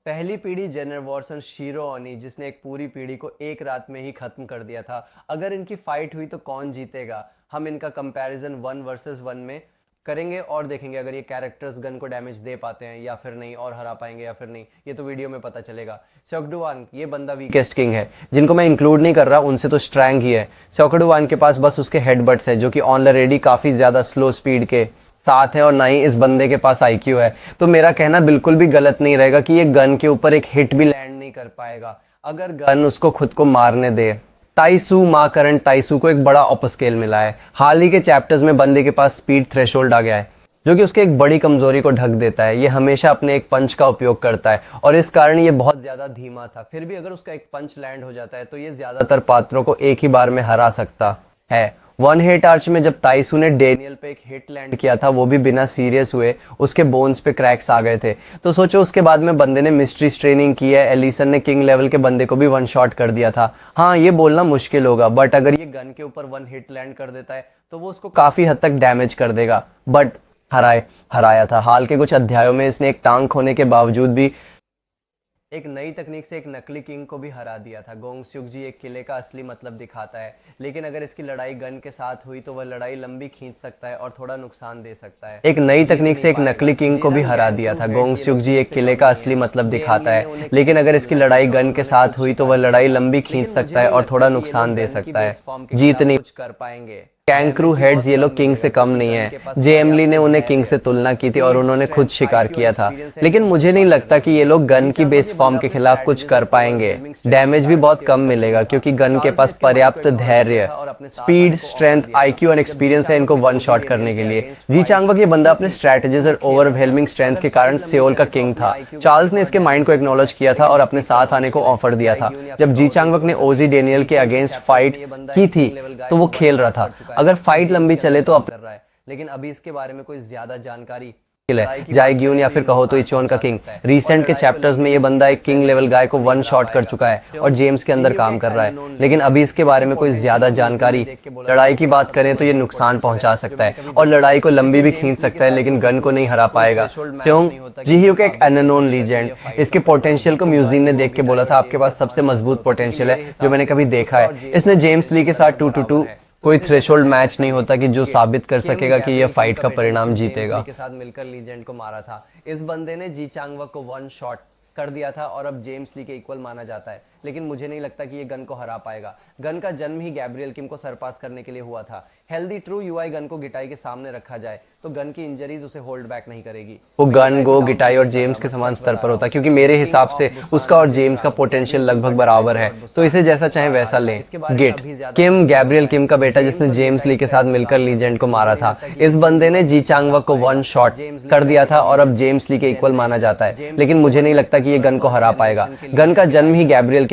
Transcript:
पहली पीढ़ी Jenner वॉरसन shero ओनी जिसने एक पूरी पीढ़ी को एक रात में ही खत्म कर दिया था। अगर इनकी फाइट हुई तो कौन जीतेगा, हम इनका कंपैरिजन 1 वर्सेस 1 में करेंगे और देखेंगे अगर ये कैरेक्टर्स गन को डैमेज दे पाते हैं या फिर नहीं, और हरा पाएंगे या फिर नहीं, ये तो वीडियो में पता चलेगा। सेओक्डुवान ये बंदा वीकेस्ट किंग है, जिनको मैं इंक्लूड नहीं कर रहा उनसे तो स्ट्रैंग ही है। सेओक्डुवान के पास बस उसके हेडबट्स है जो कि ऑलरेडी काफी ज्यादा स्लो स्पीड के साथ है और ना ही इस बंदे के पास आईक्यू है। तो मेरा कहना बिल्कुल भी गलत नहीं रहेगा कि ये गन के ऊपर एक हिट भी लैंड नहीं कर पाएगा अगर गन उसको खुद को मारने दे। ताइसू मा करंट ताइसू को एक बड़ा अपस्केल मिला है। हाल ही के चैप्टर्स में बंदे के पास स्पीड थ्रेशोल्ड आ गया है जो कि उसके एक बड़ी कमजोरी को ढक देता है। ये हमेशा अपने एक पंच का उपयोग करता है और इस कारण ये बहुत ज्यादा धीमा था। फिर भी अगर उसका एक पंच लैंड हो जाता है तो ये ज्यादातर पात्रों को एक ही बार में हरा सकता है। वन हिट आर्च में जब ताइसू ने डेनियल पे एक हिट लैंड किया था वो भी बिना सीरियस हुए, उसके बोन्स पे क्रैक्स आ गए थे। तो सोचो उसके बाद में बंदे ने मिस्ट्री ट्रेनिंग की है, एलिसन ने किंग लेवल के बंदे को भी वन शॉट कर दिया था। हाँ ये बोलना मुश्किल होगा बट अगर ये गन के ऊपर 1 हिट लैंड कर देता है तो वो उसको काफी हद तक डैमेज कर देगा। बट हराया था। हाल के कुछ अध्यायों में इसने एक टांग होने के बावजूद भी एक नई तकनीक से एक नकली किंग को भी हरा दिया था। गोंगस्युक जी एक किले का असली मतलब दिखाता है, लेकिन अगर इसकी लड़ाई गन के साथ हुई तो वह लड़ाई लंबी खींच सकता है और थोड़ा नुकसान दे सकता है। एक नई तकनीक से एक नकली किंग को भी हरा दिया था। गोंगस्युक जी एक किले का असली मतलब दिखाता है, लेकिन अगर इसकी लड़ाई गन के साथ हुई तो वह लड़ाई लंबी खींच सकता है और थोड़ा नुकसान दे सकता है। जीत नहीं कुछ कर पाएंगे। कैंक्रू हेड्स ये लोग किंग से कम नहीं है। जेएमली ने उन्हें किंग से तुलना की थी और उन्होंने खुद शिकार किया था, लेकिन मुझे नहीं लगता कि ये लोग गन की बेस फॉर्म के खिलाफ कुछ कर पाएंगे। डैमेज भी बहुत कम मिलेगा क्योंकि गन के पास पर्याप्त धैर्य, स्पीड, स्ट्रेंथ, आईक्यू और एक्सपीरियंस है इनको वन शॉट करने के लिए। जी चांगवक ये बंदा अपने स्ट्रेटेजीज और ओवरवेलमिंग स्ट्रेंथ के कारण सेओल का किंग था। चार्ल्स ने इसके माइंड को एक्नॉलेज किया था और अपने साथ आने को ऑफर दिया था। जब जी चांगवक ने ओजी डेनियल के अगेंस्ट फाइट की थी तो वो खेल रहा था। अगर फाइट लंबी चले तो अब कर रहा है, लेकिन अभी इसके बारे में कोई ज्यादा जानकारी जाएग्यून या फिर कहो तो इचोन का किंग। रिसेंट के चैप्टर्स में ये बंदा एक किंग लेवल गाय को वन शॉट कर चुका है और जेम्स के अंदर काम कर रहा है, लेकिन अभी इसके बारे में कोई ज्यादा जानकारी। लड़ाई की बात करें तो ये नुकसान पहुंचा सकता है और लड़ाई को लंबी भी खींच सकता है, लेकिन गन को नहीं हरा पाएगा। सेओंग जीह्यू का एक अननोन लीजेंड, इसके पोटेंशियल को म्यूजिन ने देख के बोला था आपके पास सबसे मजबूत पोटेंशियल है जो मैंने कभी देखा है। इसने जेम्स ली के साथ 2-2 कोई थ्रेशोल्ड मैच नहीं होता कि जो साबित कर सकेगा कि यह फाइट का परिणाम जीतेगा। के साथ मिलकर लीजेंड को मारा था। इस बंदे ने जी चांगवक को वन शॉट कर दिया था और अब जेम्स ली के इक्वल माना जाता है, लेकिन मुझे नहीं लगता कि ये गन को हरा पाएगा। गन का जन्म ही गैब्रियल किम को सरपास करने के लिए हुआ था। हेल्दी ट्रू यूआई गन को गिटाई के सामने रखा जाए तो गन की इंजरीज उसे होल्ड बैक नहीं करेगी। वो गन गो गिटाई और जेम्स के समान स्तर पर होता, क्योंकि मेरे हिसाब से उसका और जेम्स का पोटेंशियल लगभग बराबर है, तो इसे जैसा चाहे वैसा लें। गिट किम गैब्रियल किम का बेटा जिसने जेम्स ली के साथ मिलकर लीजेंड को मारा था। इस बंदे ने जी चांगवक को वन शॉट कर दिया था और अब जेम्स ली के इक्वल माना जाता है, लेकिन मुझे नहीं लगता कि ये गन को हरा पाएगा। गन का जन्म ही गैब्रियल